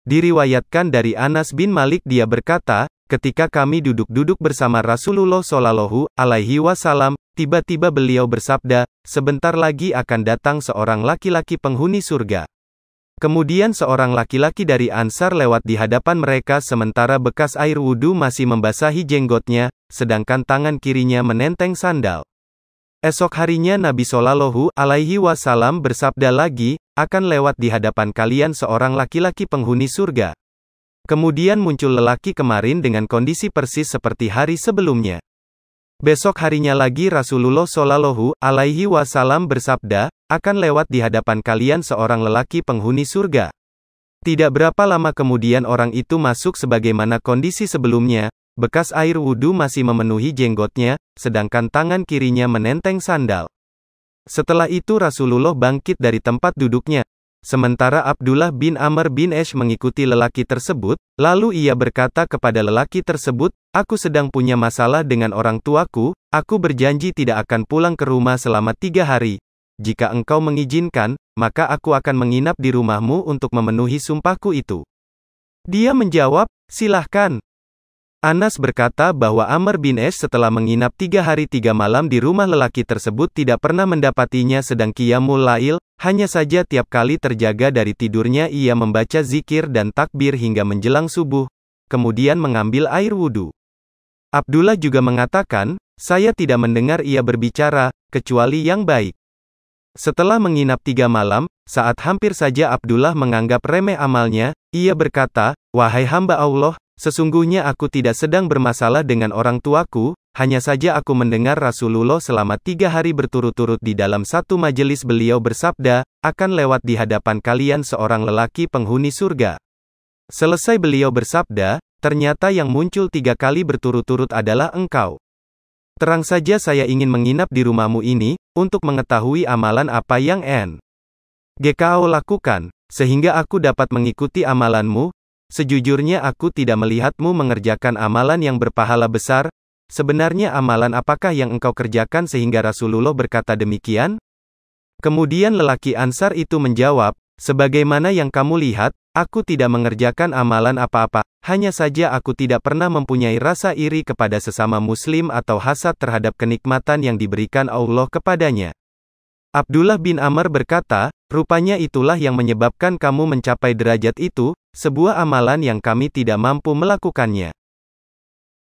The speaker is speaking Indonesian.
Diriwayatkan dari Anas bin Malik dia berkata, ketika kami duduk-duduk bersama Rasulullah Shallallahu Alaihi Wasallam, tiba-tiba beliau bersabda, sebentar lagi akan datang seorang laki-laki penghuni surga. Kemudian seorang laki-laki dari Ansar lewat di hadapan mereka sementara bekas air wudhu masih membasahi jenggotnya, sedangkan tangan kirinya menenteng sandal. Esok harinya Nabi Shallallahu Alaihi Wasallam bersabda lagi, akan lewat di hadapan kalian seorang laki-laki penghuni surga. Kemudian muncul lelaki kemarin dengan kondisi persis seperti hari sebelumnya. Besok harinya lagi Rasulullah Shallallahu Alaihi Wasallam bersabda, akan lewat di hadapan kalian seorang lelaki penghuni surga. Tidak berapa lama kemudian orang itu masuk sebagaimana kondisi sebelumnya, bekas air wudhu masih memenuhi jenggotnya, sedangkan tangan kirinya menenteng sandal. Setelah itu Rasulullah bangkit dari tempat duduknya. Sementara Abdullah bin Amr bin Ash mengikuti lelaki tersebut, lalu ia berkata kepada lelaki tersebut, aku sedang punya masalah dengan orang tuaku, aku berjanji tidak akan pulang ke rumah selama 3 hari. Jika engkau mengizinkan, maka aku akan menginap di rumahmu untuk memenuhi sumpahku itu. Dia menjawab, silahkan. Anas berkata bahwa Amr bin Ash setelah menginap 3 hari 3 malam di rumah lelaki tersebut tidak pernah mendapatinya sedang qiyamul lail, hanya saja tiap kali terjaga dari tidurnya ia membaca zikir dan takbir hingga menjelang subuh, kemudian mengambil air wudhu. Abdullah juga mengatakan, saya tidak mendengar ia berbicara, kecuali yang baik. Setelah menginap 3 malam, saat hampir saja Abdullah menganggap remeh amalnya, ia berkata, wahai hamba Allah, sesungguhnya aku tidak sedang bermasalah dengan orang tuaku, hanya saja aku mendengar Rasulullah selama 3 hari berturut-turut di dalam satu majelis beliau bersabda, akan lewat di hadapan kalian seorang lelaki penghuni surga. Selesai beliau bersabda, ternyata yang muncul 3 kali berturut-turut adalah engkau. Terang saja saya ingin menginap di rumahmu ini, untuk mengetahui amalan apa yang engkau lakukan, sehingga aku dapat mengikuti amalanmu. Sejujurnya aku tidak melihatmu mengerjakan amalan yang berpahala besar. Sebenarnya amalan apakah yang engkau kerjakan sehingga Rasulullah berkata demikian? Kemudian lelaki Ansar itu menjawab, sebagaimana yang kamu lihat, aku tidak mengerjakan amalan apa-apa, hanya saja aku tidak pernah mempunyai rasa iri kepada sesama muslim atau hasad terhadap kenikmatan yang diberikan Allah kepadanya. Abdullah bin Amr berkata, rupanya itulah yang menyebabkan kamu mencapai derajat itu, sebuah amalan yang kami tidak mampu melakukannya.